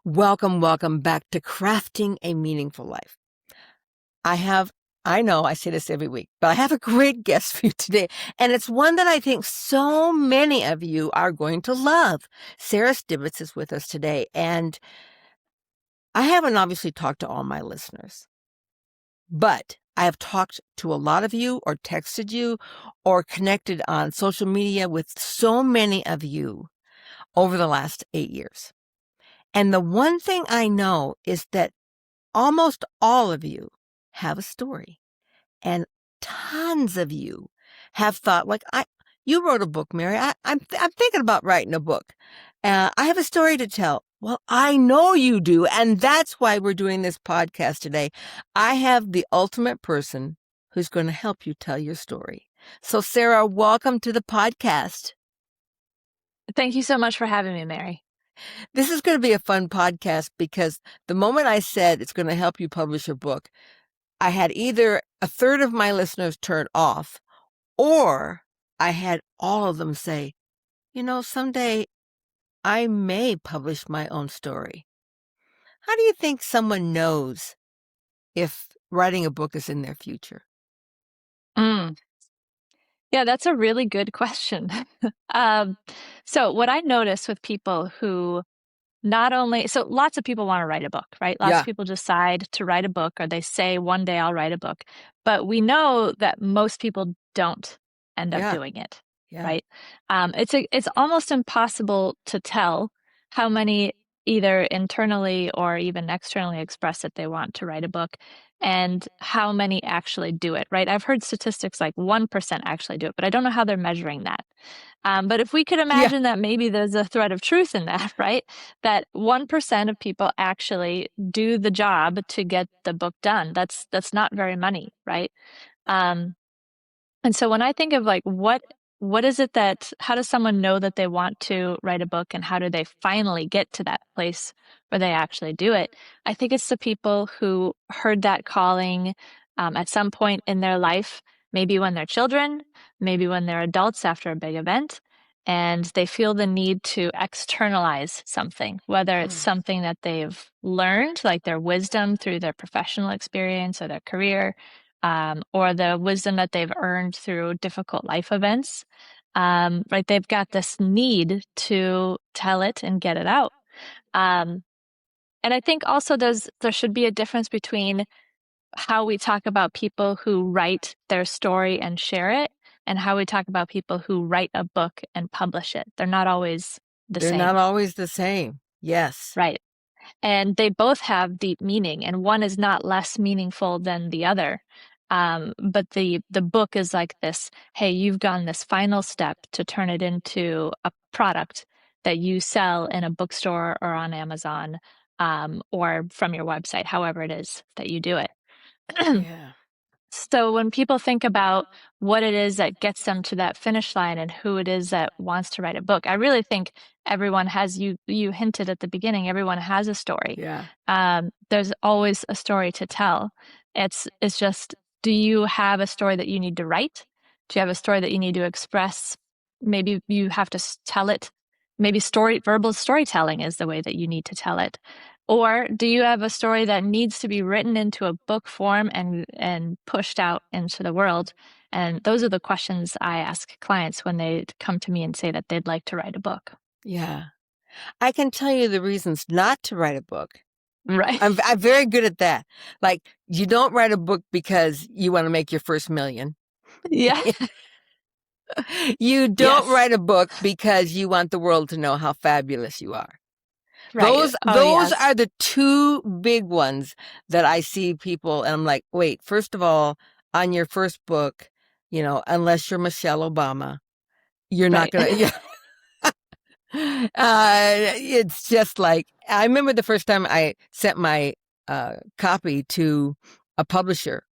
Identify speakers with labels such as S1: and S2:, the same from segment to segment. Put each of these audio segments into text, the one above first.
S1: Welcome back to Crafting a Meaningful Life. I know I say this every week, but I have a great guest for you today, and it's one that I think so many of you are going to love. Sara Stibitz is with us today, and I haven't obviously talked to all my listeners, but I have talked to a lot of you or texted you or connected on social media with so many of you over the last 8 years. And the one thing I know is that almost all of you have a story, and tons of you have thought, like, you wrote a book, Mary. I'm thinking about writing a book. I have a story to tell. Well, I know you do, and that's why we're doing this podcast today. I have the ultimate person who's going to help you tell your story. So, Sara, welcome to the podcast.
S2: Thank you so much for having me, Mary.
S1: This is going to be a fun podcast because the moment I said it's going to help you publish your book, I had either a third of my listeners turn off, or I had all of them say, someday I may publish my own story. How do you think someone knows if writing a book is in their future?
S2: Yeah, that's a really good question. So what I notice with people who lots of people want to write a book, right? Lots of people decide to write a book, or they say one day I'll write a book, but we know that most people don't end up doing it, right? It's almost impossible to tell how many either internally or even externally express that they want to write a book and how many actually do it, right? I've heard statistics like 1% actually do it, but I don't know how they're measuring that. But if we could imagine that maybe there's a thread of truth in that, right? That 1% of people actually do the job to get the book done. That's not very many, right? And so when I think of like what is it that, how does someone know that they want to write a book, and how do they finally get to that place where they actually do it? I think it's the people who heard that calling at some point in their life, maybe when they're children, maybe when they're adults after a big event, and they feel the need to externalize something, whether it's something that they've learned, like their wisdom through their professional experience or their career, or the wisdom that they've earned through difficult life events. Right? They've got this need to tell it and get it out. And I think also there should be a difference between how we talk about people who write their story and share it, and how we talk about people who write a book and publish it. They're not always the same.
S1: They're not always the same. Yes.
S2: Right. And they both have deep meaning, and one is not less meaningful than the other. But the book is like this, hey, you've gone this final step to turn it into a product that you sell in a bookstore or on Amazon, or from your website, however it is that you do it.
S1: Yeah.
S2: So when people think about what it is that gets them to that finish line and who it is that wants to write a book, I really think everyone has, you hinted at the beginning, everyone has a story.
S1: Yeah.
S2: There's always a story to tell. It's just, do you have a story that you need to write? Do you have a story that you need to express? Maybe you have to tell it. Maybe verbal storytelling is the way that you need to tell it. Or do you have a story that needs to be written into a book form and pushed out into the world? And those are the questions I ask clients when they come to me and say that they'd like to write a book.
S1: Yeah. I can tell you the reasons not to write a book.
S2: Right.
S1: I'm very good at that. Like, you don't write a book because you want to make your first million.
S2: Yeah.
S1: You don't write a book because you want the world to know how fabulous you are.
S2: Right.
S1: Those are the two big ones that I see people, and I'm like, wait, first of all, on your first book, unless you're Michelle Obama, you're not going to. It's just like, I remember the first time I sent my copy to a publisher,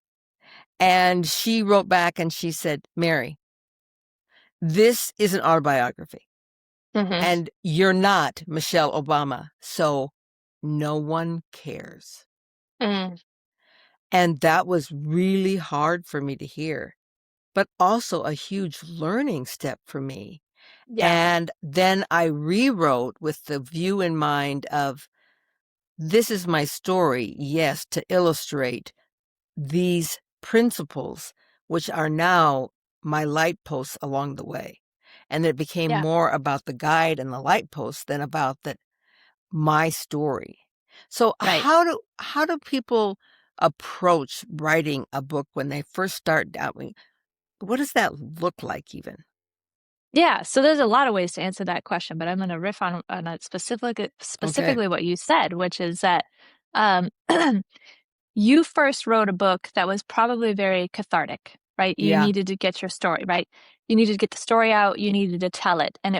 S1: and she wrote back and she said, Mary, this is an autobiography. And you're not Michelle Obama, so no one cares. And that was really hard for me to hear, but also a huge learning step for me. Yeah. And then I rewrote with the view in mind of, this is my story, yes, to illustrate these principles, which are now my light posts along the way. And it became
S2: Yeah.
S1: more about the guide and the light posts than about my story. So
S2: Right.
S1: how do people approach writing a book when they first start? What does that look like even?
S2: Yeah, so there's a lot of ways to answer that question, but I'm going to riff on a
S1: Okay.
S2: specifically what you said, which is that um, you first wrote a book that was probably very cathartic, right? You
S1: Yeah.
S2: needed to get your story, right? You needed to get the story out, you needed to tell it. And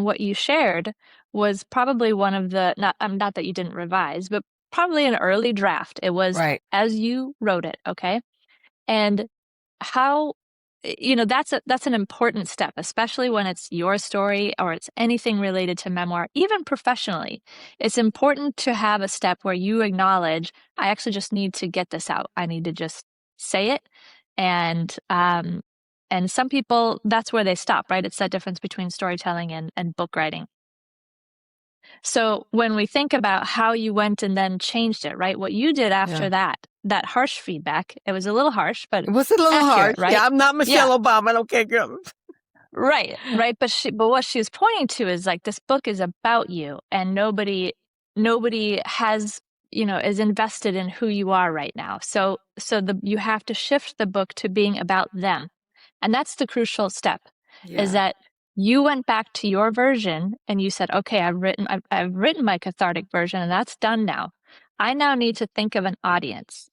S2: what you shared was probably one of the, not that you didn't revise, but probably an early draft. It was
S1: Right.
S2: as you wrote it, okay? And how that's an important step, especially when it's your story or it's anything related to memoir, even professionally. It's important to have a step where you acknowledge, I actually just need to get this out. I need to just say it. And some people, that's where they stop, right? It's that difference between storytelling and book writing. So when we think about how you went and then changed it, right? What you did after
S1: Yeah.
S2: that harsh feedback, it was a little harsh, but
S1: It was a little
S2: accurate,
S1: harsh. Yeah,
S2: right?
S1: I'm not
S2: Yeah,
S1: Michelle Obama. Okay, good.
S2: right. But what she was pointing to is like this book is about you, and nobody has, is invested in who you are right now. So you have to shift the book to being about them. And that's the crucial step, is
S1: Yeah.
S2: that you went back to your version and you said, okay, I've written my cathartic version and that's done now. I now need to think of an audience,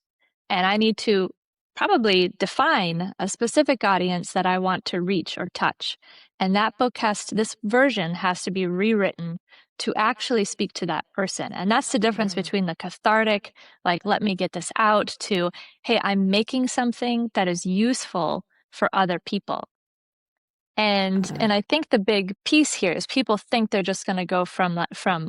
S2: and I need to probably define a specific audience that I want to reach or touch. And this version has to be rewritten to actually speak to that person. And that's the difference
S1: Mm,
S2: between the cathartic, like, let me get this out, to, hey, I'm making something that is useful for other people. And
S1: uh,
S2: I think the big piece here is people think they're just going to go from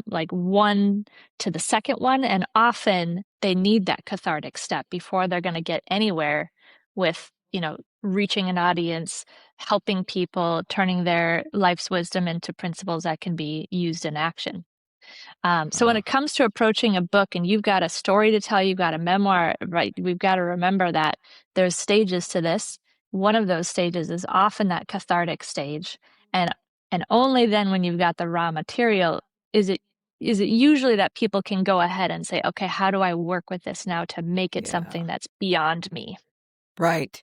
S2: like one to the second one, and often they need that cathartic step before they're going to get anywhere with, reaching an audience, helping people, turning their life's wisdom into principles that can be used in action. So when
S1: uh,
S2: it comes to approaching a book and you've got a story to tell, you've got a memoir, right? We've got to remember that there's stages to this. One of those stages is often that cathartic stage. And only then, when you've got the raw material, is it usually that people can go ahead and say, okay, how do I work with this now to make it
S1: yeah.
S2: something that's beyond me?
S1: Right.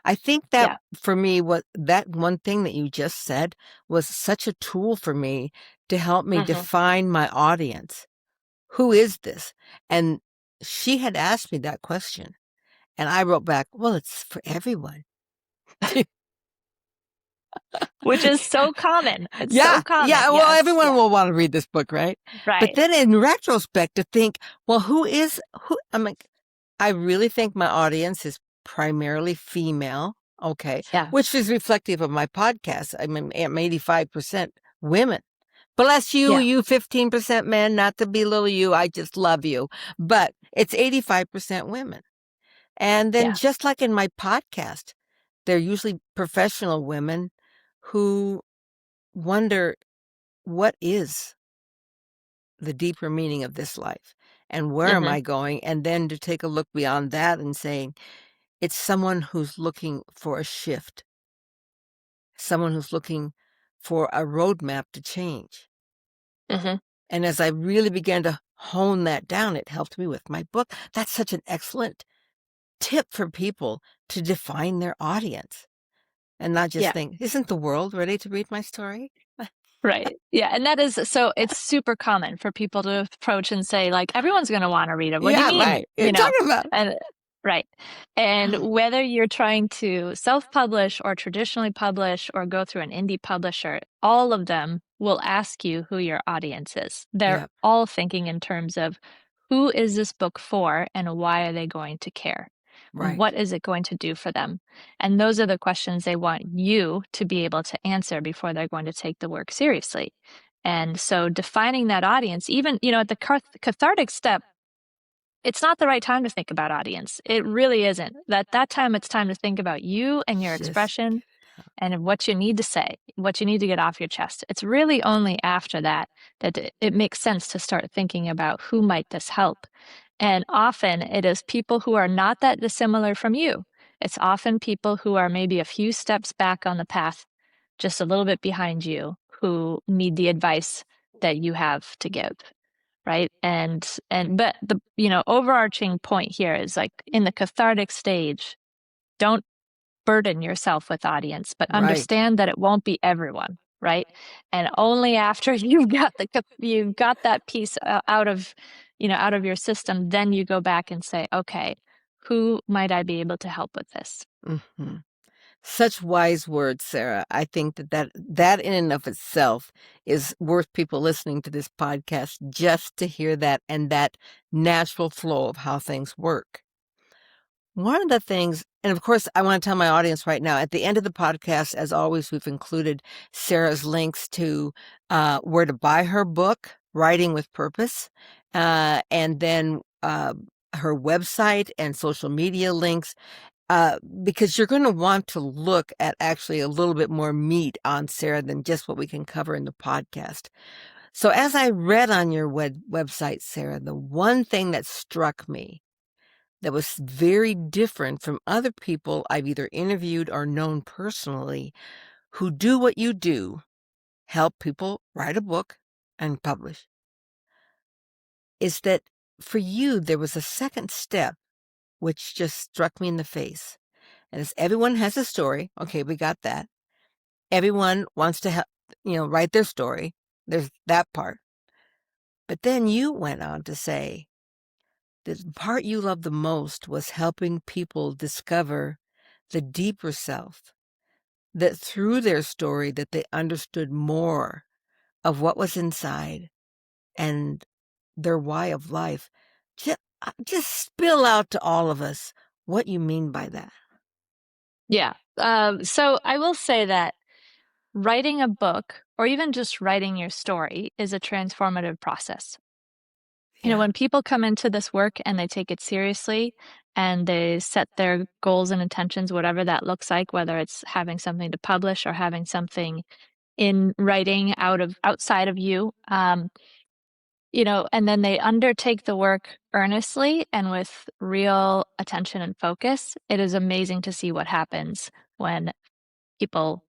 S1: I think that
S2: Yeah.
S1: for me, what that one thing that you just said was such a tool for me to help me
S2: Hmm.
S1: define my audience. Who is this? And she had asked me that question, and I wrote back, well, it's for everyone.
S2: Which is so common. It's
S1: Yeah,
S2: so common.
S1: yeah. Well,
S2: Yes.
S1: everyone
S2: Yeah.
S1: will want to read this book, right? But
S2: Right.
S1: then in retrospect, to think, well, who? I'm like, I really think my audience is primarily female. Okay,
S2: Yeah.
S1: which is reflective of my podcast. I'm 85% women. Bless you,
S2: Yeah.
S1: you 15% men. Not to belittle you, I just love you. But it's 85% women. And then,
S2: Yeah.
S1: just like in my podcast, they're usually professional women who wonder, what is the deeper meaning of this life, and where am
S2: Hmm.
S1: I going? And then to take a look beyond that and saying, it's someone who's looking for a shift, someone who's looking for a roadmap to change.
S2: Hmm.
S1: And as I really began to hone that down, it helped me with my book. That's such an excellent tip for people to define their audience and not just
S2: Yeah.
S1: think, isn't the world ready to read my story?
S2: Right. Yeah. And that is, so it's super common for people to approach and say, like, everyone's going to want to read it. What do you
S1: Yeah,
S2: mean?
S1: right. You're talking about.
S2: And right. And whether you're trying to self-publish or traditionally publish or go through an indie publisher, all of them will ask you who your audience is. They're
S1: Yeah,
S2: all thinking in terms of, who is this book for and why are they going to care? What
S1: right,
S2: is it going to do for them? And those are the questions they want you to be able to answer before they're going to take the work seriously. And so defining that audience, even, at the cathartic step, it's not the right time to think about audience. It really isn't. That time, it's time to think about you and your
S1: just
S2: expression. and what you need to say, what you need to get off your chest. It's really only after that it makes sense to start thinking about who might this help. And often it is people who are not that dissimilar from you. It's often people who are maybe a few steps back on the path, just a little bit behind you, who need the advice that you have to give. Right. But the, overarching point here is like in the cathartic stage, don't burden yourself with audience, but
S1: Right.
S2: understand that it won't be everyone. Right. And only after you've got that piece out of your system, then you go back and say, okay, who might I be able to help with this?
S1: Mm-hmm. Such wise words, Sara. I think that in and of itself is worth people listening to this podcast just to hear that and that natural flow of how things work. One of the things, and of course, I want to tell my audience right now, at the end of the podcast, as always, we've included Sara's links to where to buy her book, Writing with Purpose, and then her website and social media links. Because you're going to want to look at actually a little bit more meat on Sara than just what we can cover in the podcast. So as I read on your website, Sara, the one thing that struck me that was very different from other people I've either interviewed or known personally who do what you do, help people write a book and publish, is that for you, there was a second step which just struck me in the face. And it's everyone has a story. Okay, we got that. Everyone wants to write their story. There's that part. But then you went on to say that the part you loved the most was helping people discover the deeper self, that through their story that they understood more of what was inside and their why of life. Just spill out to all of us what you mean by that.
S2: Yeah. So I will say that writing a book or even just writing your story is a transformative process.
S1: Yeah.
S2: When people come into this work and they take it seriously and they set their goals and intentions, whatever that looks like, whether it's having something to publish or having something in writing outside of you, and then they undertake the work earnestly and with real attention and focus, it is amazing to see what happens when people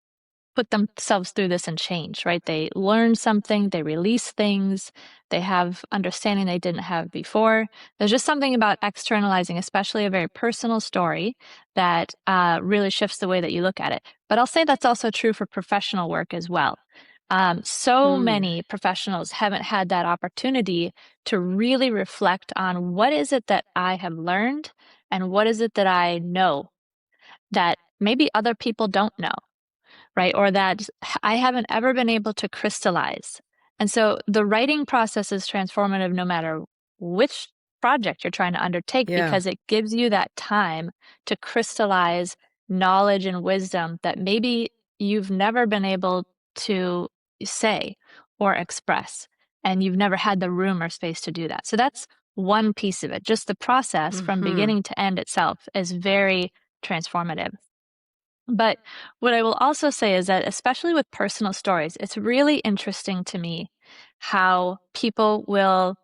S2: put themselves through this and change, right? They learn something, they release things, they have understanding they didn't have before. There's just something about externalizing, especially a very personal story, that really shifts the way that you look at it. But I'll say that's also true for professional work as well. So many professionals haven't had that opportunity to really reflect on what is it that I have learned and what is it that I know that maybe other people don't know, right? Or that I haven't ever been able to crystallize. And so the writing process is transformative no matter which project you're trying to undertake,
S1: Yeah.
S2: because it gives you that time to crystallize knowledge and wisdom that maybe you've never been able to say or express, and you've never had the room or space to do that. So that's one piece of it. Just the process from beginning to end itself is very transformative. But what I will also say is that, especially with personal stories, it's really interesting to me how people will,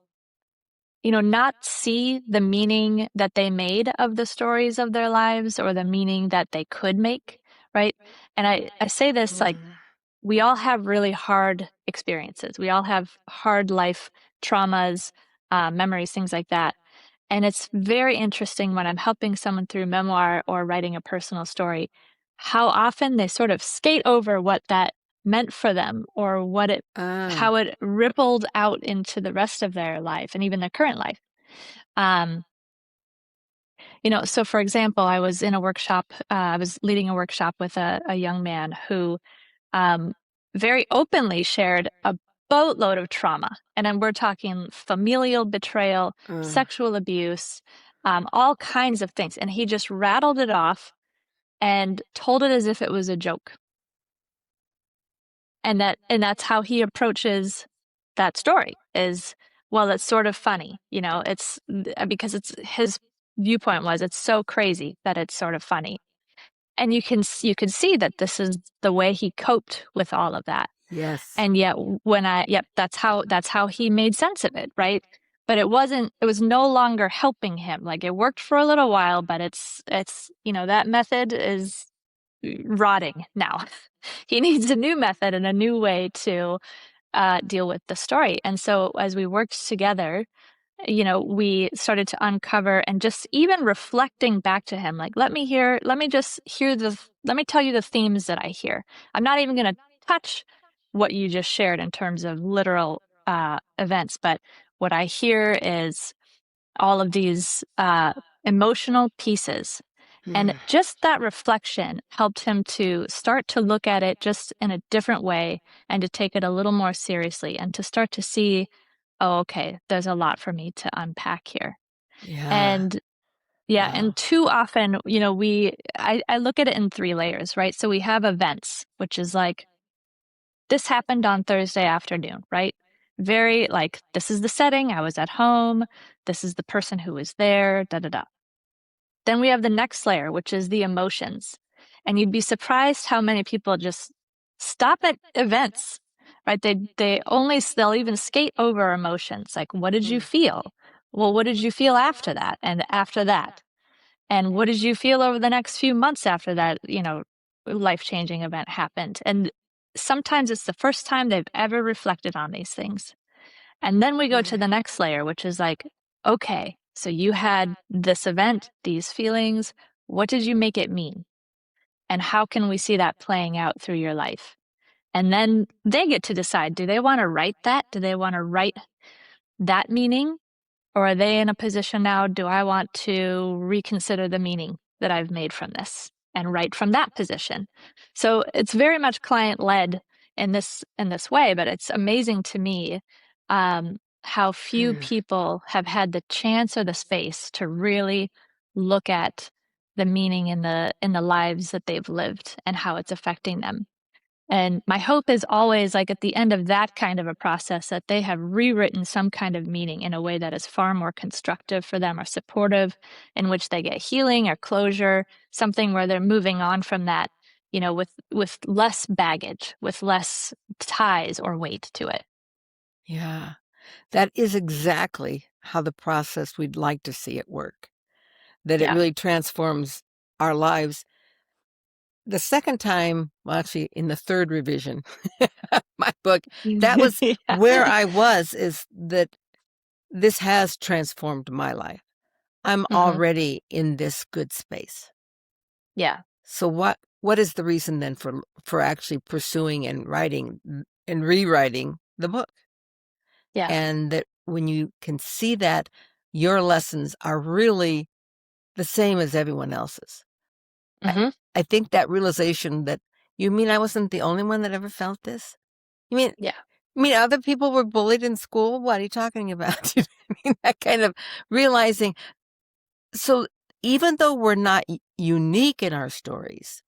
S2: not see the meaning that they made of the stories of their lives or the meaning that they could make, right? And I say this like, we all have really hard experiences. We all have hard life traumas, memories, things like that. And it's very interesting when I'm helping someone through memoir or writing a personal story, how often they sort of skate over what that meant for them or how it rippled out into the rest of their life and even their current life. So for example, I was in a workshop, I was leading a workshop with a young man who very openly shared a boatload of trauma. And then we're talking familial betrayal, sexual abuse, all kinds of things. And he just rattled it off and told it as if it was a joke. And that's how he approaches that story is, well, it's sort of funny, it's because it's his viewpoint was it's so crazy that it's sort of funny. And you can see that this is the way he coped with all of that.
S1: Yes.
S2: And yet yep, that's how he made sense of it, right? But it was no longer helping him. Like it worked for a little while, but it's, that method is rotting now. He needs a new method and a new way to deal with the story. And so as we worked together, we started to uncover and just even reflecting back to him, like, let me tell you the themes that I hear. I'm not even going to touch what you just shared in terms of literal events, but what I hear is all of these emotional pieces. And just that reflection helped him to start to look at it just in a different way and to take it a little more seriously and to start to see, oh, okay, there's a lot for me to unpack here.
S1: Yeah.
S2: And yeah, and
S1: Wow.
S2: too often, I look at it in three layers, right? So we have events, which is like, this happened on Thursday afternoon, right? Very like, this is the setting, I was at home, this is the person who was there, da da da. Then we have the next layer, which is the emotions. And you'd be surprised how many people just stop at events, right? They'll even skate over emotions. Like, what did you feel? Well, what did you feel after that? And after that? And what did you feel over the next few months after that, life-changing event happened? And sometimes it's the first time they've ever reflected on these things. And then we go to the next layer, which is like, okay, so you had this event, these feelings. What did you make it mean? And how can we see that playing out through your life? And then they get to decide, do they want to write that? Do they want to write that meaning? Or are they in a position now, do I want to reconsider the meaning that I've made from this and write from that position? So it's very much client led in this way, but it's amazing to me how few people have had the chance or the space to really look at the meaning in the lives that they've lived and how it's affecting them. And my hope is always like at the end of that kind of a process that they have rewritten some kind of meaning in a way that is far more constructive for them or supportive, in which they get healing or closure, something where they're moving on from that, with less baggage, with less ties or weight to it.
S1: Yeah. That is exactly how the process we'd like to see it work, that it
S2: Yeah.
S1: really transforms our lives. The second time, well, actually, in the third revision of my book, that was where
S2: Yeah.
S1: I was, is that this has transformed my life. I'm
S2: Hmm.
S1: already in this good space.
S2: Yeah.
S1: So what is the reason then for actually pursuing and writing and rewriting the book?
S2: Yeah.
S1: And that when you can see that your lessons are really the same as everyone else's. I,
S2: Hmm.
S1: I think that realization that, you mean I wasn't the only one that ever felt this? You mean
S2: Yeah.
S1: other people were bullied in school? What are you talking about? You know what I mean, that kind of realizing. So even though we're not unique in our stories,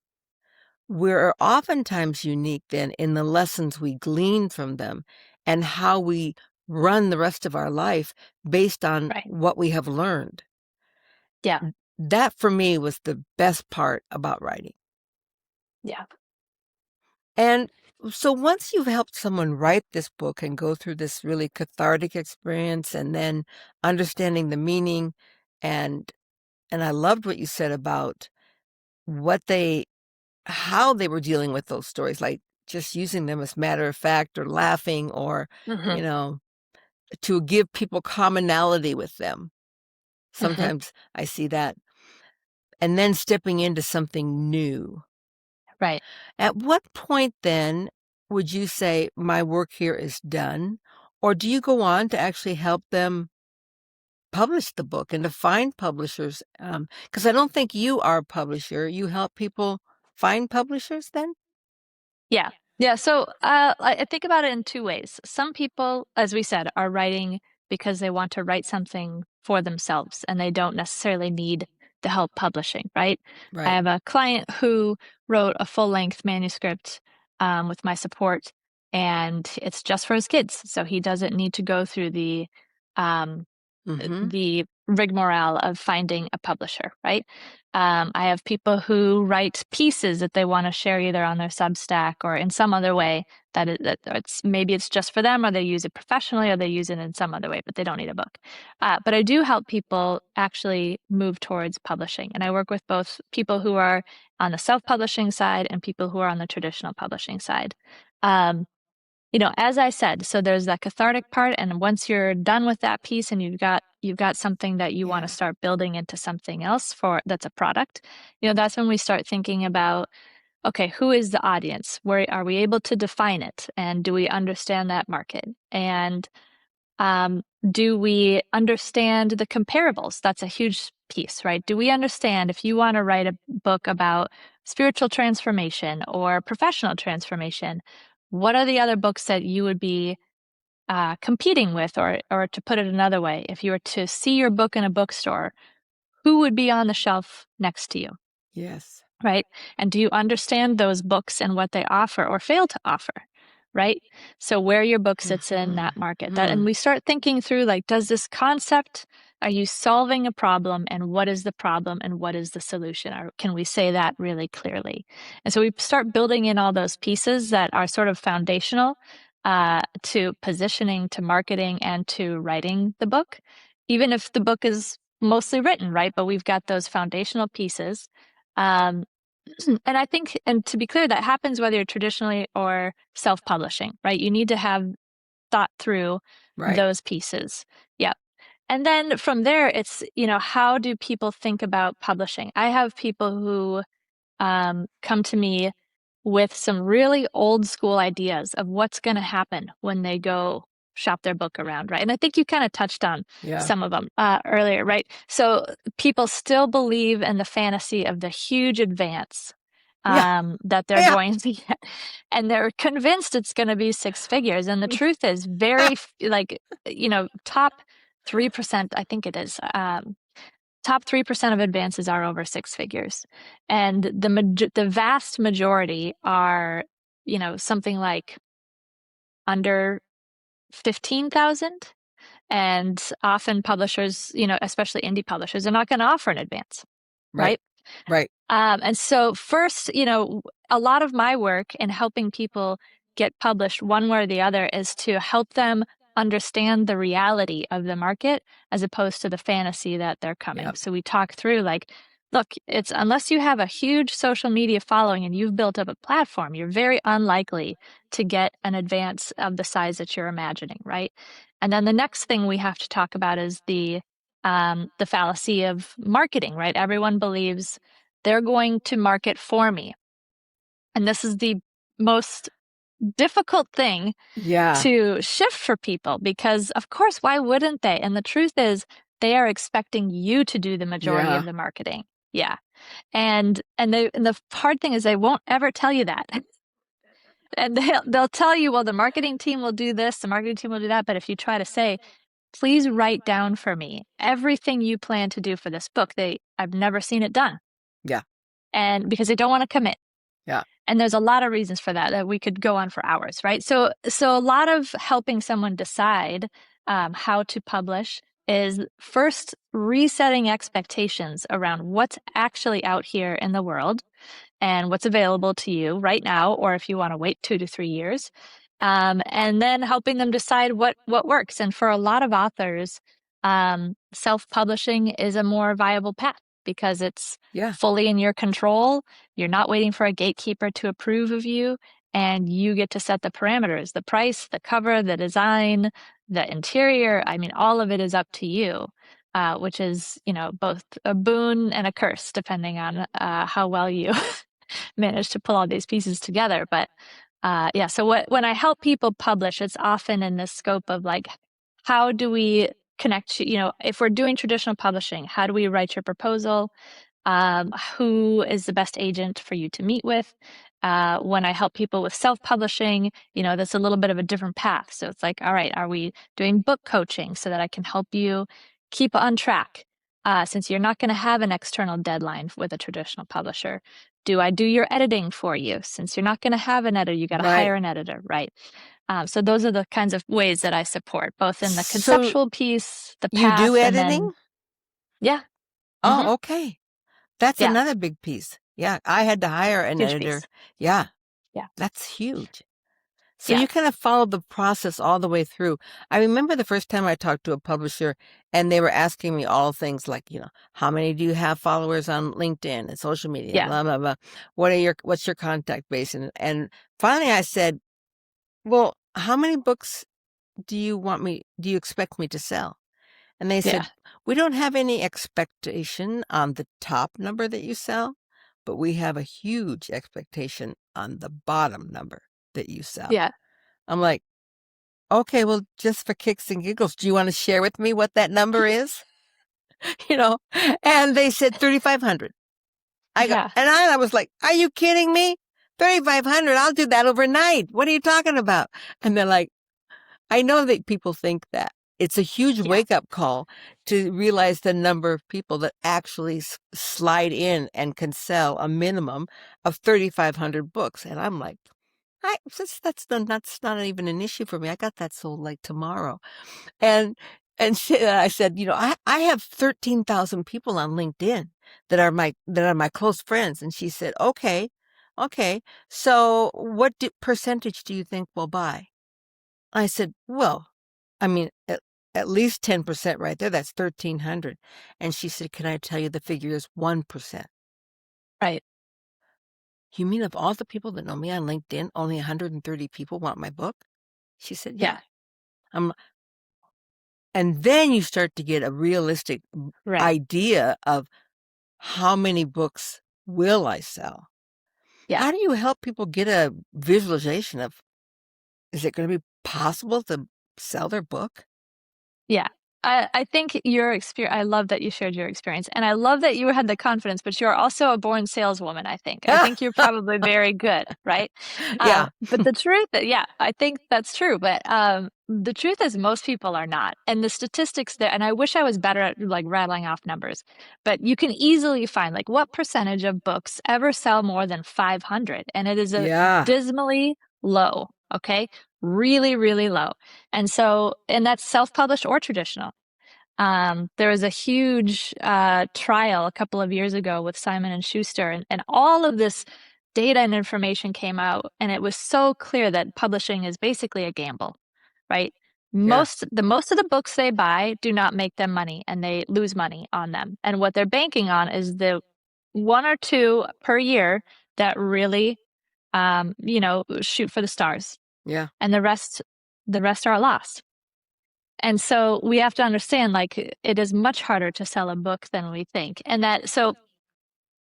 S1: we're oftentimes unique then in the lessons we glean from them and how we run the rest of our life based on
S2: Right.
S1: what we have learned.
S2: Yeah.
S1: That for me was the best part about writing.
S2: Yeah.
S1: And so once you've helped someone write this book and go through this really cathartic experience and then understanding the meaning, and I loved what you said about what they how they were dealing with those stories, like just using them as matter of fact or laughing or,
S2: Hmm.
S1: you know, to give people commonality with them.
S2: Hmm.
S1: Sometimes I see that. And then stepping into something new.
S2: Right.
S1: At what point then would you say my work here is done? Or do you go on to actually help them publish the book and to find publishers? Because I don't think you are a publisher. You help people find publishers then?
S2: Yeah. Yeah. So I think about it in two ways. Some people, as we said, are writing because they want to write something for themselves and they don't necessarily need the help publishing, right? I
S1: Right.
S2: have a client who wrote a full-length manuscript with my support, and it's just for his kids. So he doesn't need to go through the
S1: Mm-hmm.
S2: the rigmarole of finding a publisher, right? I have people who write pieces that they want to share either on their Substack or in some other way that it's maybe it's just for them, or they use it professionally, or they use it in some other way, but they don't need a book. But I do help people actually move towards publishing, and I work with both people who are on the self-publishing side and people who are on the traditional publishing side. As I said, so there's that cathartic part, and once you're done with that piece and you've got something that you want to start building into something else that's a product, that's when we start thinking about, okay, who is the audience? Where are we able to define it? And do we understand that market? And do we understand the comparables? That's a huge piece, right? Do we understand if you want to write a book about spiritual transformation or professional transformation, what are the other books that you would be competing with? Or to put it another way, if you were to see your book in a bookstore, who would be on the shelf next to you?
S1: Yes.
S2: Right? And do you understand those books and what they offer or fail to offer? Right? So where your book sits in that market. And we start thinking through, like, does this concept, are you solving a problem, and what is the problem and what is the solution? Or can we say that really clearly? And so we start building in all those pieces that are sort of foundational to positioning, to marketing, and to writing the book, even if the book is mostly written, right? But we've got those foundational pieces. And I think, and to be clear, that happens whether you're traditionally or self-publishing, right? You need to have thought through those pieces. Yeah. And then from there, it's, how do people think about publishing? I have people who come to me with some really old school ideas of what's going to happen when they go shop their book around, right? And I think you kind of touched on some of them earlier, right? So people still believe in the fantasy of the huge advance that they're going to get, and they're convinced it's going to be six figures. And the truth is, very top 3%, I think it is. Top 3% of advances are over six figures, and the vast majority are, something like under 15,000. And often publishers, especially indie publishers, are not going to offer an advance, right?
S1: Right.
S2: And so first, a lot of my work in helping people get published one way or the other is to help them understand the reality of the market as opposed to the fantasy that they're coming. So we talk through, like, look, it's unless you have a huge social media following and you've built up a platform, you're very unlikely to get an advance of the size that you're imagining, right? And then the next thing we have to talk about is the fallacy of marketing, right? Everyone believes they're going to market for me. And this is the most difficult thing to shift for people, because of course, why wouldn't they? And the truth is, they are expecting you to do the majority of the marketing. Yeah. And the hard thing is, they won't ever tell you that. And they'll tell you, well, the marketing team will do this, the marketing team will do that. But if you try to say, please write down for me everything you plan to do for this book, I've never seen it done.
S1: Yeah.
S2: And because they don't want to commit.
S1: Yeah.
S2: And there's a lot of reasons for that we could go on for hours, right? So a lot of helping someone decide how to publish is first resetting expectations around what's actually out here in the world and what's available to you right now, or if you want to wait 2 to 3 years, and then helping them decide what works. And for a lot of authors, self-publishing is a more viable path because it's fully in your control. You're not waiting for a gatekeeper to approve of you, and you get to set the parameters, the price, the cover, the design, the interior. I mean, all of it is up to you, which is, both a boon and a curse, depending on how well you manage to pull all these pieces together. But so when I help people publish, it's often in the scope of, like, how do we connect, if we're doing traditional publishing, how do we write your proposal? Who is the best agent for you to meet with? When I help people with self-publishing, that's a little bit of a different path. So it's like, all right, are we doing book coaching so that I can help you keep on track? Since you're not going to have an external deadline with a traditional publisher. Do I do your editing for you? Since you're not going to have an editor, you got to
S1: Right.
S2: hire an editor, right? So those are the kinds of ways that I support, both in the
S1: So
S2: conceptual piece, the
S1: you do
S2: path, and
S1: editing?
S2: then, yeah. Hmm.
S1: Oh, okay. That's
S2: Yeah.
S1: another big piece. Yeah, I had to hire an
S2: Huge
S1: editor.
S2: piece.
S1: Yeah,
S2: Yeah.
S1: that's huge. So
S2: Yeah.
S1: you kind of followed the process all the way through. I remember the first time I talked to a publisher and they were asking me all things like, how many do you have followers on LinkedIn and social media,
S2: Yeah.
S1: blah, blah, blah. What's your contact base? And finally I said, well, how many books do you expect me to sell? And they
S2: Yeah.
S1: said, we don't have any expectation on the top number that you sell, but we have a huge expectation on the bottom number that you sell.
S2: Yeah.
S1: I'm like, okay, well, just for kicks and giggles, do you want to share with me what that number is? You know, and they said 3,500.
S2: Yeah.
S1: I was like, are you kidding me? 3,500, I'll do that overnight. What are you talking about? And they're like, I know that people think that. It's a huge
S2: Yeah.
S1: wake-up call to realize the number of people that actually slide in and can sell a minimum of 3,500 books. And I'm like, that's not even an issue for me. I got that sold like tomorrow. And I said, I have 13,000 people on LinkedIn that are my close friends. And she said, okay. So what percentage do you think will buy? I said, well, I mean, at least 10% right there. That's 1,300. And she said, can I tell you the figure is 1%?
S2: Right.
S1: You mean of all the people that know me on LinkedIn, only 130 people want my book? She said, yeah.
S2: Yeah.
S1: And then you start to get a realistic
S2: Right.
S1: idea of how many books will I sell?
S2: Yeah.
S1: How do you help people get a visualization of, is it going to be possible to sell their book?
S2: Yeah. I think your experience, I love that you shared your experience. And I love that you had the confidence, but you're also a born saleswoman, I think. I think you're probably very good, right?
S1: Yeah.
S2: But the truth, yeah, I think that's true. But the truth is most people are not. And the statistics there, and I wish I was better at like rattling off numbers, but you can easily find like what percentage of books ever sell more than 500. And it is a
S1: Yeah.
S2: dismally low, okay? Really, really low. And that's self-published or traditional. There was a huge trial a couple of years ago with Simon and Schuster, and all of this data and information came out, and it was so clear that publishing is basically a gamble, right?
S1: Yeah.
S2: Most of the books they buy do not make them money, and they lose money on them. And what they're banking on is the one or two per year that really, shoot for the stars,
S1: Yeah.
S2: and the rest are lost. And so we have to understand, like, it is much harder to sell a book than we think. So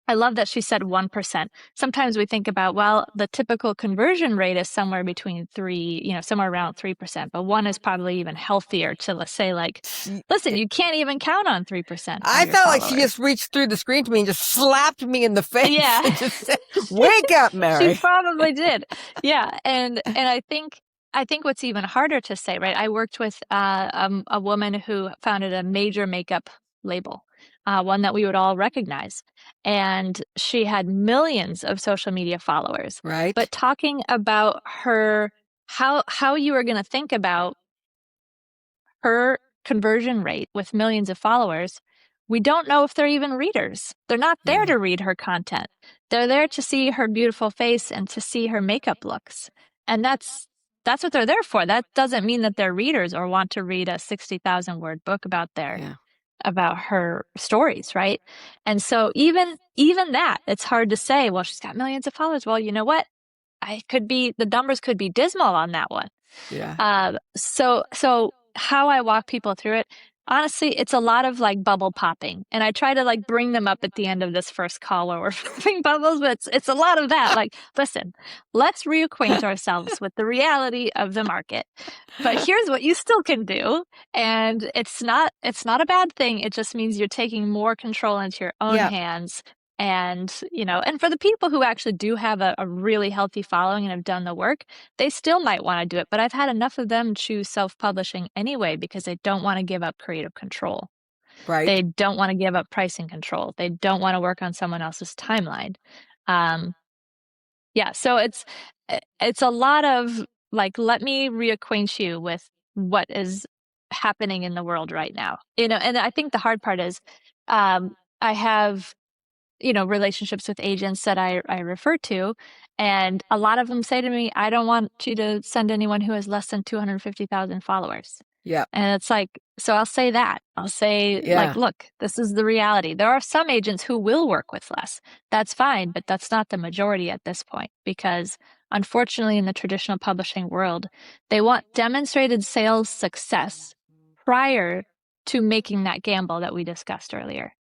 S2: I love that she said 1%. Sometimes we think about, well, the typical conversion rate is somewhere between somewhere around 3%, but one is probably even healthier to, let's say, like, listen, you can't even count on 3% of
S1: I
S2: your
S1: felt like she
S2: followers.
S1: just reached through the screen to me and just slapped me in the face
S2: Yeah.
S1: and just said, wake up, Mary.
S2: She probably did. Yeah. And I think what's even harder to say, right? I worked with a woman who founded a major makeup label, one that we would all recognize. And she had millions of social media followers.
S1: Right.
S2: But talking about how you are going to think about her conversion rate with millions of followers, we don't know if they're even readers. They're not there
S1: Yeah.
S2: to read her content. They're there to see her beautiful face and to see her makeup looks. And that's what they're there for. That doesn't mean that they're readers or want to read a 60,000 word book about
S1: Yeah.
S2: her stories, right? And so even that, it's hard to say, well, she's got millions of followers. Well, you know what? The numbers could be dismal on that one.
S1: Yeah.
S2: So how I walk people through it, honestly, it's a lot of like bubble popping. And I try to like bring them up at the end of this first call where we're popping bubbles, but it's a lot of that. Like, listen, let's reacquaint ourselves with the reality of the market. But here's what you still can do. And it's not a bad thing. It just means you're taking more control into your own
S1: Yeah.
S2: hands. And for the people who actually do have a really healthy following and have done the work, they still might want to do it. But I've had enough of them choose self-publishing anyway because they don't want to give up creative control.
S1: Right.
S2: They don't want to give up pricing control. They don't want to work on someone else's timeline. Um, yeah, so it's a lot of like, let me reacquaint you with what is happening in the world right now. And I think the hard part is I have relationships with agents that I refer to. And a lot of them say to me, I don't want you to send anyone who has less than 250,000 followers.
S1: Yeah.
S2: And it's like, so I'll say that. I'll say, like,
S1: Yeah.
S2: look, this is the reality. There are some agents who will work with less. That's fine, but that's not the majority at this point because unfortunately, in the traditional publishing world, they want demonstrated sales success prior to making that gamble that we discussed earlier.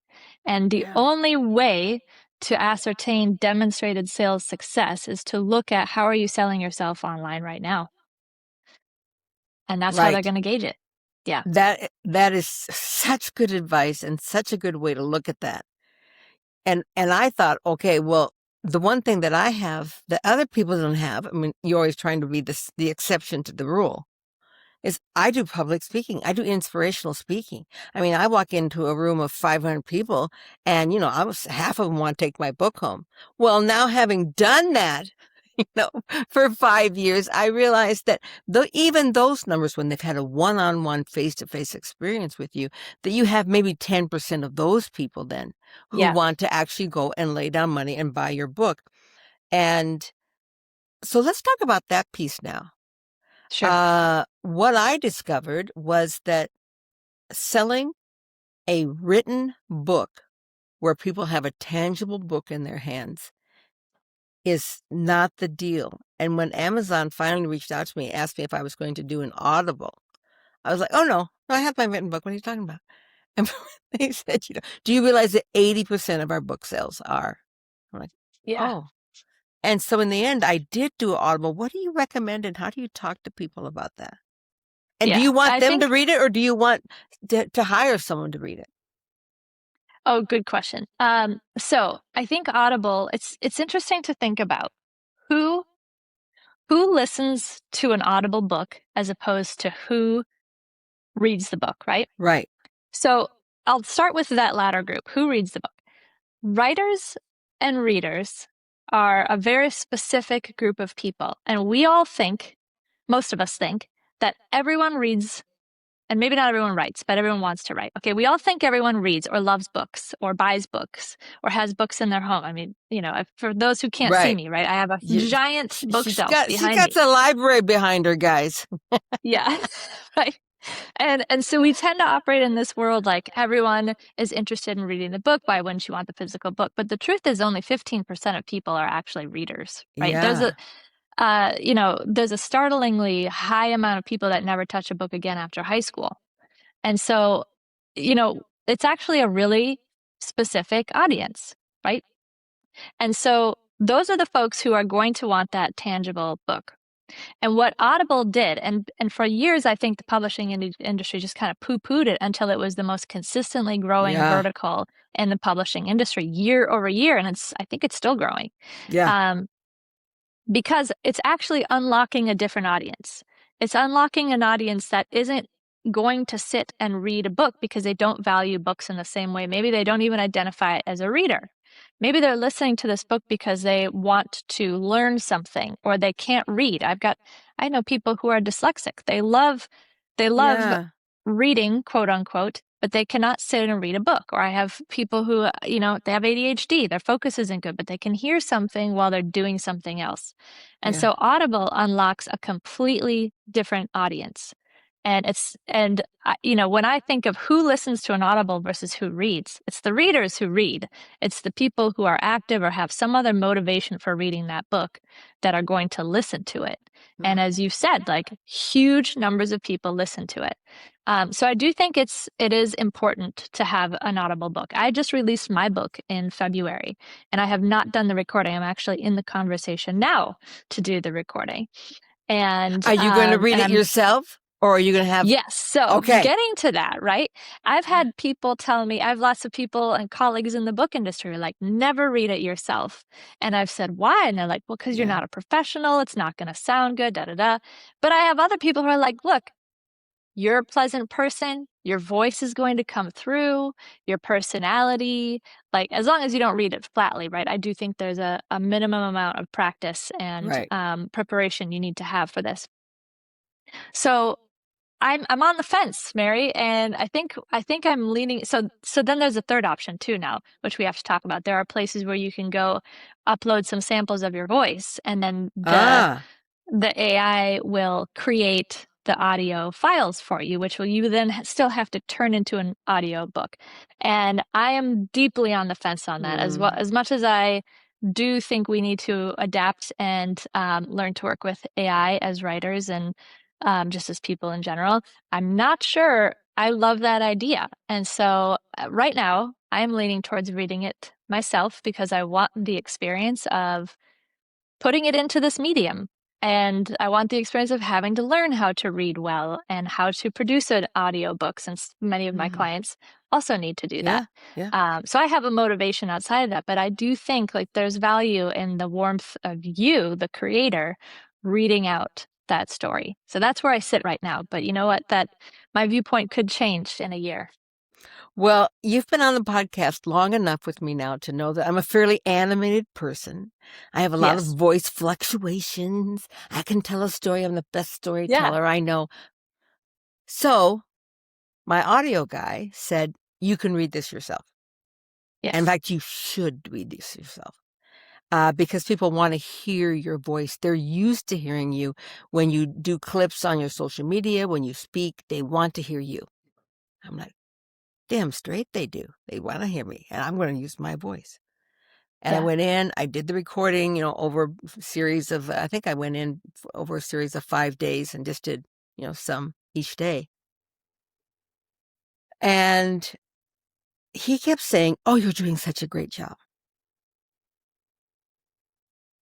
S2: And the
S1: Yeah.
S2: only way to ascertain demonstrated sales success is to look at how are you selling yourself online right now? And that's how they're
S1: Right.
S2: going to gauge it. Yeah.
S1: That is such good advice and such a good way to look at that. And I thought, okay, well, the one thing that I have that other people don't have, I mean, you're always trying to be the exception to the rule, is I do public speaking. I do inspirational speaking. I mean, I walk into a room of 500 people and, half of them want to take my book home. Well, now having done that, for 5 years, I realized that even those numbers, when they've had a one-on-one face-to-face experience with you, that you have maybe 10% of those people then who
S2: Yeah.
S1: want to actually go and lay down money and buy your book. And so let's talk about that piece now.
S2: Sure.
S1: What I discovered was that selling a written book where people have a tangible book in their hands is not the deal. And when Amazon finally reached out to me, asked me if I was going to do an Audible, I was like, oh, no, I have my written book. What are you talking about? And they said, do you realize that 80% of our book sales are? I'm like,
S2: Yeah.
S1: oh. And so in the end, I did do Audible. What do you recommend and how do you talk to people about that? And do
S2: Yeah.
S1: you want
S2: I
S1: them to
S2: think,
S1: read it or do you want to hire someone to read it?
S2: oh, good question. So I think Audible, it's interesting to think about who who listens to an Audible book as opposed to who reads the book, right?
S1: Right.
S2: So I'll start with that latter group. Who reads the book? Writers and readers are a very specific group of people. And we all think, most of us think, that everyone reads, and maybe not everyone writes, but everyone wants to write. Okay, we all think everyone reads or loves books or buys books or has books in their home. I mean, for those who can't see
S1: Right.
S2: me, right, I have a giant bookshelf
S1: She's
S2: behind
S1: got
S2: me.
S1: a library behind her, guys.
S2: Yeah, right. And so we tend to operate in this world like everyone is interested in reading the book. Why wouldn't you want the physical book? But the truth is only 15% of people are actually readers, right?
S1: Yeah.
S2: There's a startlingly high amount of people that never touch a book again after high school. And so, it's actually a really specific audience, right? And so those are the folks who are going to want that tangible book. And what Audible did, and for years, I think the publishing industry just kind of poo-pooed it until it was the most consistently growing
S1: Yeah.
S2: vertical in the publishing industry year over year. And I think it's still growing.
S1: Yeah.
S2: Um, because it's actually unlocking a different audience. It's unlocking an audience that isn't going to sit and read a book because they don't value books in the same way. Maybe they don't even identify it as a reader. Maybe they're listening to this book because they want to learn something or they can't read. I know people who are dyslexic. They love
S1: Yeah.
S2: reading, quote unquote, but they cannot sit and read a book. Or I have people who, they have ADHD. Their focus isn't good, but they can hear something while they're doing something else. And
S1: Yeah.
S2: so Audible unlocks a completely different audience. When I think of who listens to an Audible versus who reads, it's the readers who read. It's the people who are active or have some other motivation for reading that book that are going to listen to it. And as you said, like huge numbers of people listen to it. So I do think it is important to have an Audible book. I just released my book in February, and I have not done the recording. I'm actually in the conversation now to do the recording. And
S1: Are you going to read
S2: and
S1: it
S2: I'm
S1: yourself or are you going to have?
S2: yes. So
S1: Okay.
S2: getting to that, right? I've had people tell me, I have lots of people and colleagues in the book industry who are like, never read it yourself. And I've said, why? And they're like, well, because you're
S1: Yeah.
S2: not a professional. It's not going to sound good, da da da. But I have other people who are like, look, you're a pleasant person, your voice is going to come through, your personality, like as long as you don't read it flatly, right? I do think there's a minimum amount of practice and
S1: Right.
S2: preparation you need to have for this. So I'm on the fence, Mary, and I think I'm leaning. So then there's a third option too now, which we have to talk about. There are places where you can go upload some samples of your voice, and then
S1: Ah,
S2: the AI will create the audio files for you, which will you then still have to turn into an audio book. And I am deeply on the fence on that as well.
S1: mm,
S2: As much as I do think we need to adapt and learn to work with AI as writers and just as people in general, I'm not sure I love that idea. And so right now, I'm leaning towards reading it myself because I want the experience of putting it into this medium. And I want the experience of having to learn how to read well and how to produce an audiobook, since many of my
S1: mhm.
S2: clients also need to do that.
S1: Yeah, yeah.
S2: So I have a motivation outside of that, but I do think like there's value in the warmth of you, the creator, reading out that story. So that's where I sit right now. But you know what? That my viewpoint could change in a year.
S1: Well, you've been on the podcast long enough with me now to know that I'm a fairly animated person. I have a lot of
S2: Yes.
S1: voice fluctuations. I can tell a story. I'm the best
S2: Yeah.
S1: storyteller I know. So my audio guy said, you can read this yourself. And in
S2: Yes.
S1: fact, you should read this yourself. Because people want to hear your voice. They're used to hearing you when you do clips on your social media, when you speak, they want to hear you. I'm like, damn straight they do. They want to hear me, and I'm going to use my voice. And I
S2: Yeah.
S1: went in, I did the recording, over a series of, I think I went in over a series of 5 days and just did, some each day. And he kept saying, oh, you're doing such a great job.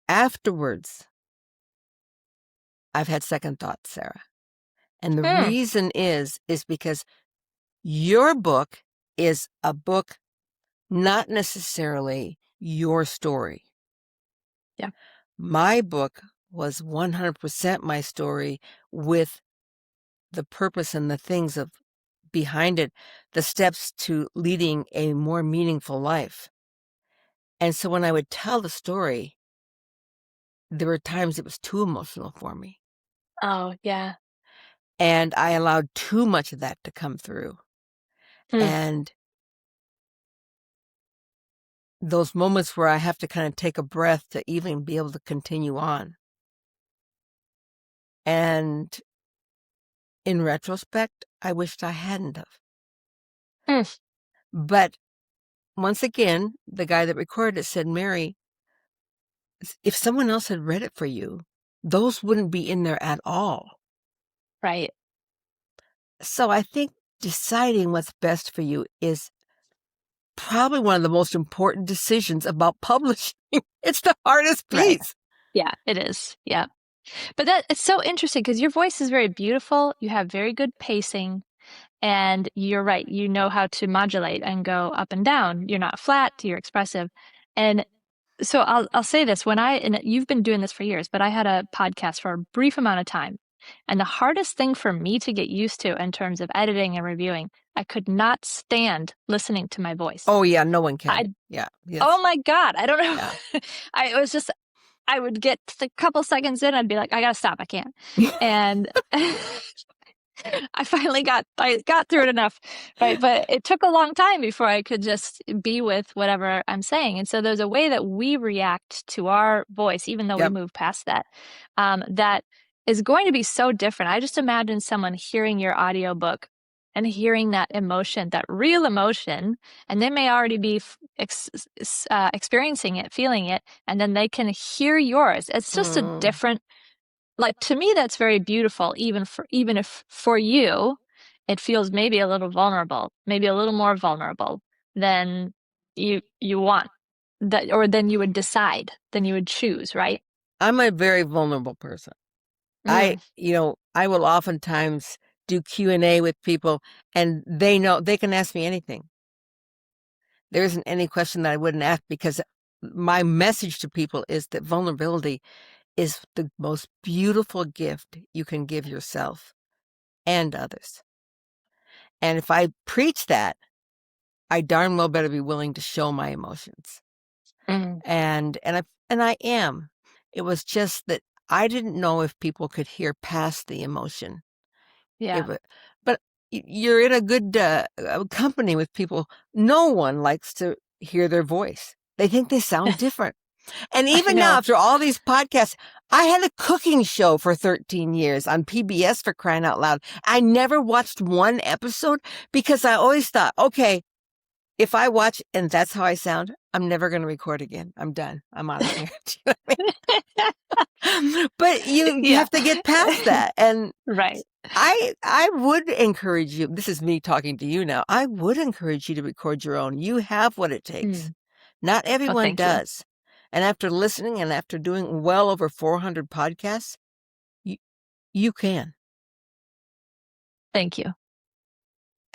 S1: Afterwards, I've had second thoughts, Sarah. And the
S2: Hmm.
S1: reason is because your book is a book, not necessarily your story.
S2: Yeah.
S1: My book was 100% my story, with the purpose and the things of behind it, the steps to leading a more meaningful life. And so when I would tell the story, there were times it was too emotional for me.
S2: Oh, yeah.
S1: And I allowed too much of that to come through.
S2: Hmm.
S1: And those moments where I have to kind of take a breath to even be able to continue on. And in retrospect, I wished I hadn't have.
S2: Hmm.
S1: But once again, the guy that recorded it said, Mary, if someone else had read it for you, those wouldn't be in there at all.
S2: Right.
S1: So I think deciding what's best for you is probably one of the most important decisions about publishing. It's the hardest
S2: Right.
S1: piece.
S2: Yeah, it is. Yeah. But that it's so interesting because your voice is very beautiful. You have very good pacing, and you're right. You know how to modulate and go up and down. You're not flat, you're expressive. And so I'll say this, and you've been doing this for years, but I had a podcast for a brief amount of time. And the hardest thing for me to get used to in terms of editing and reviewing, I could not stand listening to my voice.
S1: Oh, yeah, no one can.
S2: I
S1: Yeah,
S2: Oh
S1: yes.
S2: my God, I don't know.
S1: Yeah.
S2: It was just I would get a couple seconds in, I'd be like, I gotta stop, I can't. And I got through it enough, right? But it took a long time before I could just be with whatever I'm saying. And so there's a way that we react to our voice, even though we
S1: Yep.
S2: move past that, that is going to be so different. I just imagine someone hearing your audiobook and hearing that emotion, that real emotion, and they may already be experiencing it, feeling it, and then they can hear yours. It's just a
S1: Mm.
S2: different, like, to me that's very beautiful, even if for you it feels maybe a little vulnerable, maybe a little more vulnerable than you want, that, or than you would decide, than you would choose, right?
S1: I'm a very vulnerable person.
S2: Mm,
S1: I will oftentimes do Q&A with people, and they know they can ask me anything. There isn't any question that I wouldn't ask, because my message to people is that vulnerability is the most beautiful gift you can give yourself. and others. And if I preach that, I darn well better be willing to show my emotions.
S2: Mm.
S1: And I am. It was just that I didn't know if people could hear past the emotion.
S2: Yeah.
S1: But you're in a good company with people. No one likes to hear their voice. They think they sound different. And
S2: I
S1: even now,
S2: know.
S1: after all these podcasts, I had a cooking show for 13 years on PBS, for crying out loud. I never watched one episode because I always thought, okay, if I watch and that's how I sound, I'm never going to record again. I'm done. I'm out of here. Do you know what I mean? But you
S2: Yeah.
S1: have to get past that. And
S2: Right.
S1: I would encourage you. This is me talking to you now. I would encourage you to record your own. You have what it takes.
S2: Mm.
S1: Not
S2: Well,
S1: everyone
S2: thank you.
S1: does. And after listening and after doing well over 400 podcasts, you can.
S2: Thank you.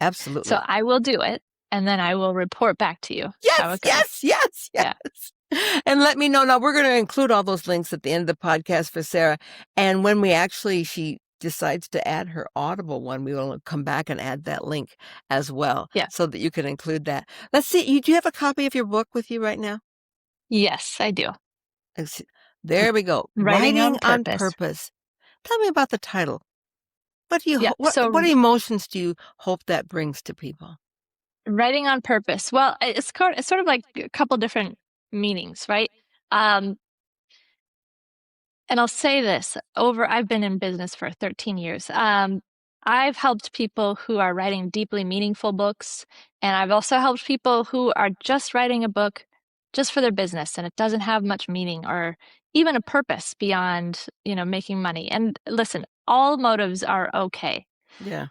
S1: Absolutely.
S2: So I will do it, and then I will report back to you how
S1: Yes,
S2: it goes.
S1: yes.
S2: Yeah.
S1: And let me know. Now, we're going to include all those links at the end of the podcast for Sara. And when she decides to add her Audible one, we will come back and add that link as well.
S2: Yeah.
S1: So that you can include that. Let's see. Do you have a copy of your book with you right now?
S2: Yes, I do.
S1: There we go.
S2: Writing on
S1: on
S2: Purpose.
S1: Purpose. Tell me about the title. What do you
S2: Yeah. So
S1: what emotions do you hope that brings to people?
S2: writing on purpose. Well, it's sort of like a couple different meanings, right? And I'll say this, I've been in business for 13 years. I've helped people who are writing deeply meaningful books, and I've also helped people who are just writing a book just for their business, and it doesn't have much meaning or even a purpose beyond, making money. And listen, all motives are okay.
S1: Yeah.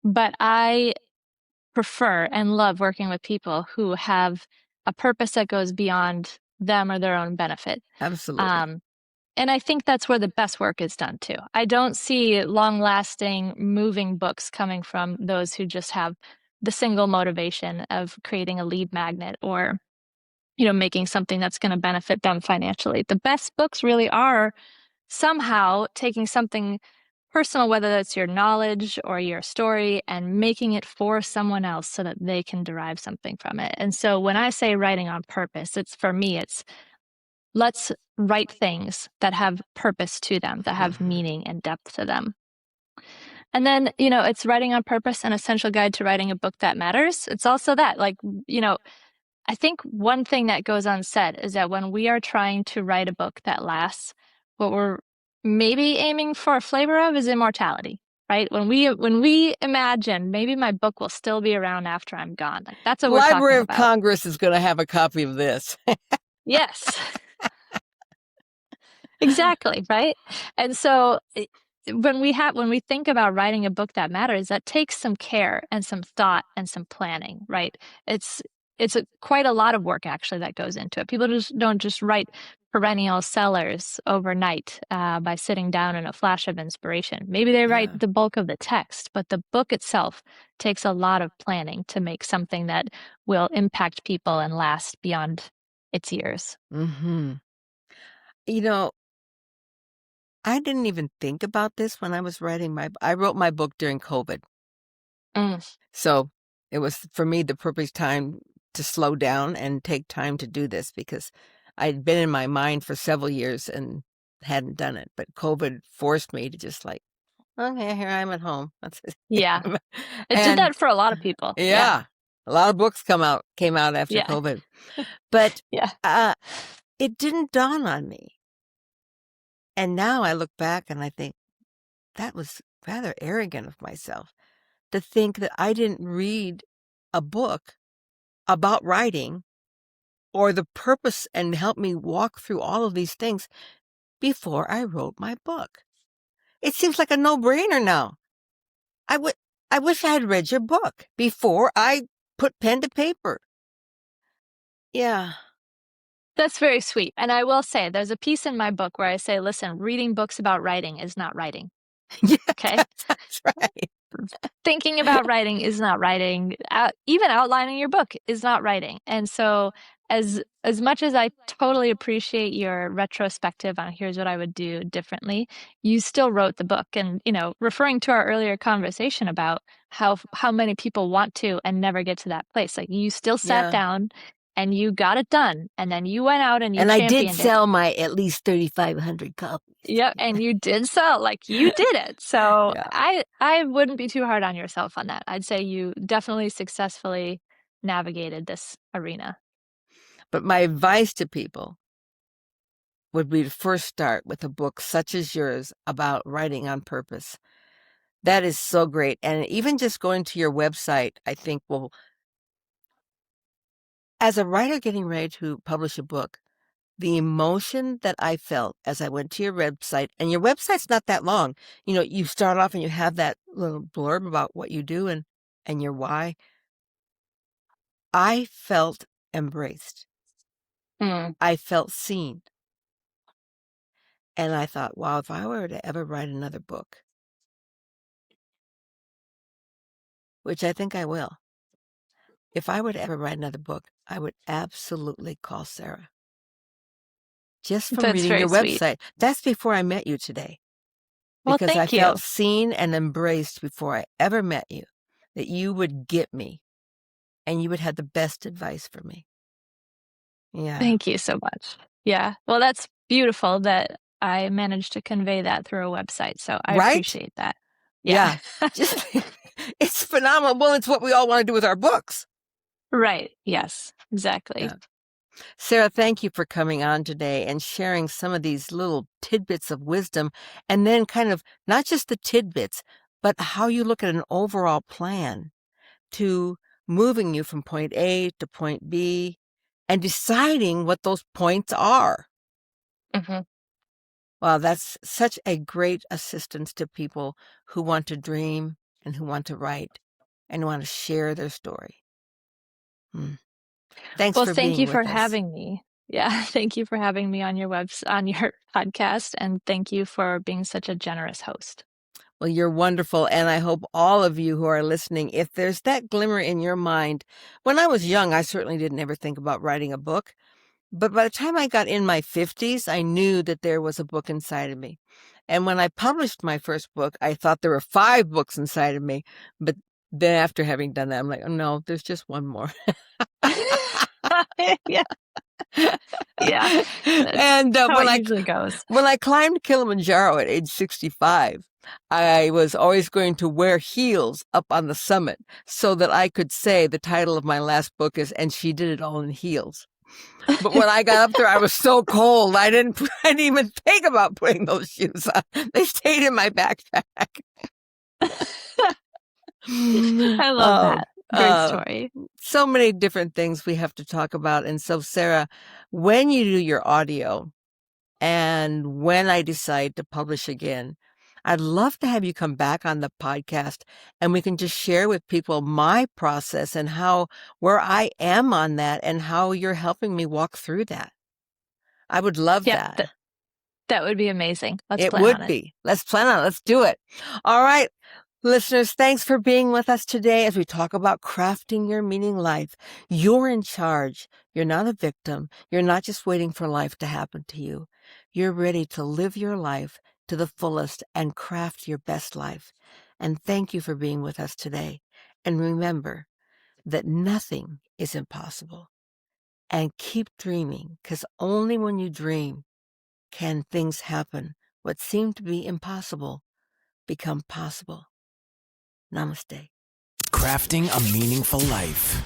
S2: But I prefer and love working with people who have a purpose that goes beyond them or their own benefit.
S1: Absolutely.
S2: And I think that's where the best work is done too. I don't see long-lasting, moving books coming from those who just have the single motivation of creating a lead magnet or, making something that's going to benefit them financially. The best books really are somehow taking something personal, whether that's your knowledge or your story, and making it for someone else so that they can derive something from it. And so when I say writing on purpose, for me, it's let's write things that have purpose to them, that have meaning and depth to them. And then, it's writing on purpose, an essential guide to writing a book that matters. It's also that, I think one thing that goes unsaid is that when we are trying to write a book that lasts, what we're maybe aiming for a flavor of is immortality, right? When we imagine maybe my book will still be around after I'm gone, like that's what we're talking
S1: Library of
S2: about.
S1: Congress is going to have a copy of this.
S2: Yes. Exactly, right? And so when we think about writing a book that matters, that takes some care and some thought and some planning, right? It's quite a lot of work actually that goes into it. People don't just write perennial sellers overnight by sitting down in a flash of inspiration. Maybe they write the bulk of the text, but the book itself takes a lot of planning to make something that will impact people and last beyond its years.
S1: Mm-hmm. I didn't even think about this when I was writing I wrote my book during COVID. So it was, for me, the perfect time to slow down and take time to do this because I'd been in my mind for several years and hadn't done it. But COVID forced me to just okay, here I am at home. That's it.
S2: Yeah. It did that for a lot of people.
S1: Yeah. A lot of books came out after COVID. But it didn't dawn on me. And now I look back and I think that was rather arrogant of myself to think that I didn't read a book about writing or the purpose and help me walk through all of these things before I wrote my book. It seems like a no-brainer now. I wish I had read your book before I put pen to paper. Yeah.
S2: That's very sweet. And I will say, there's a piece in my book where I say, listen, reading books about writing is not writing.
S1: Yeah,
S2: okay?
S1: That's right.
S2: Thinking about writing is not writing. Even outlining your book is not writing. And so as much as I totally appreciate your retrospective on here's what I would do differently, you still wrote the book. And, referring to our earlier conversation about how many people want to and never get to that place. Like you still sat
S1: Yeah.
S2: down and you got it done. And then you went out and you
S1: And I did
S2: championed it.
S1: sell my at least 3,500 copies.
S2: Yep, and you did sell, like you did it. So
S1: Yeah.
S2: I wouldn't be too hard on yourself on that. I'd say you definitely successfully navigated this arena.
S1: But my advice to people would be to first start with a book such as yours about writing on purpose. That is so great. And even just going to your website, I think will, as a writer getting ready to publish a book, the emotion that I felt as I went to your website, and your website's not that long. You start off and you have that little blurb about what you do and your why. I felt embraced.
S2: Mm.
S1: I felt seen. And I thought, wow, if I were to ever write another book, which I think I will, if I were to ever write another book, I would absolutely call Sara. Just from
S2: That's
S1: reading
S2: very
S1: your
S2: sweet.
S1: website. That's before I met you today.
S2: Well,
S1: Because I
S2: thank you.
S1: felt seen and embraced before I ever met you, that you would get me and you would have the best advice for me. Yeah.
S2: Thank you so much. Yeah. Well, that's beautiful that I managed to convey that through a website. So I
S1: Right?
S2: appreciate that.
S1: Yeah.
S2: Yeah.
S1: Just, it's phenomenal. Well, it's what we all want to do with our books.
S2: Right. Yes, exactly.
S1: Yeah. Sara, thank you for coming on today and sharing some of these little tidbits of wisdom, and then kind of not just the tidbits, but how you look at an overall plan to moving you from point A to point B and deciding what those points are.
S2: Mhm.
S1: Wow, that's such a great assistance to people who want to dream and who want to write and want to share their story. Thanks
S2: Well,
S1: for
S2: thank
S1: being
S2: you for
S1: with us.
S2: having me. Yeah, thank you for having me on your on your podcast, and thank you for being such a generous host.
S1: Well, you're wonderful, and I hope all of you who are listening, if there's that glimmer in your mind, when I was young, I certainly didn't ever think about writing a book. But by the time I got in my 50s, I knew that there was a book inside of me. And when I published my first book, I thought there were 5 books inside of me. But then after having done that, I'm like, oh, no, there's just one more.
S2: Yeah, yeah, that's
S1: And
S2: how it usually goes.
S1: when I climbed Kilimanjaro at age 65, I was always going to wear heels up on the summit so that I could say the title of my last book is "And She Did It All in Heels." But when I got up there, I was so cold. I didn't even think about putting those shoes on. They stayed in my backpack.
S2: I love
S1: Oh,
S2: that. Great story.
S1: so many different things we have to talk about. And so, Sara, when you do your audio and when I decide to publish again, I'd love to have you come back on the podcast and we can just share with people my process and where I am on that and how you're helping me walk through that. I would love
S2: Yep,
S1: that.
S2: that would be amazing. Let's
S1: It
S2: plan on
S1: would
S2: it.
S1: be. Let's plan on it. Let's do it. All right. Listeners, thanks for being with us today as we talk about crafting your meaning life. You're in charge. You're not a victim. You're not just waiting for life to happen to you. You're ready to live your life to the fullest and craft your best life. And thank you for being with us today. And remember that nothing is impossible. And keep dreaming, because only when you dream can things happen. What seemed to be impossible become possible. Namaste.
S3: Crafting a meaningful life.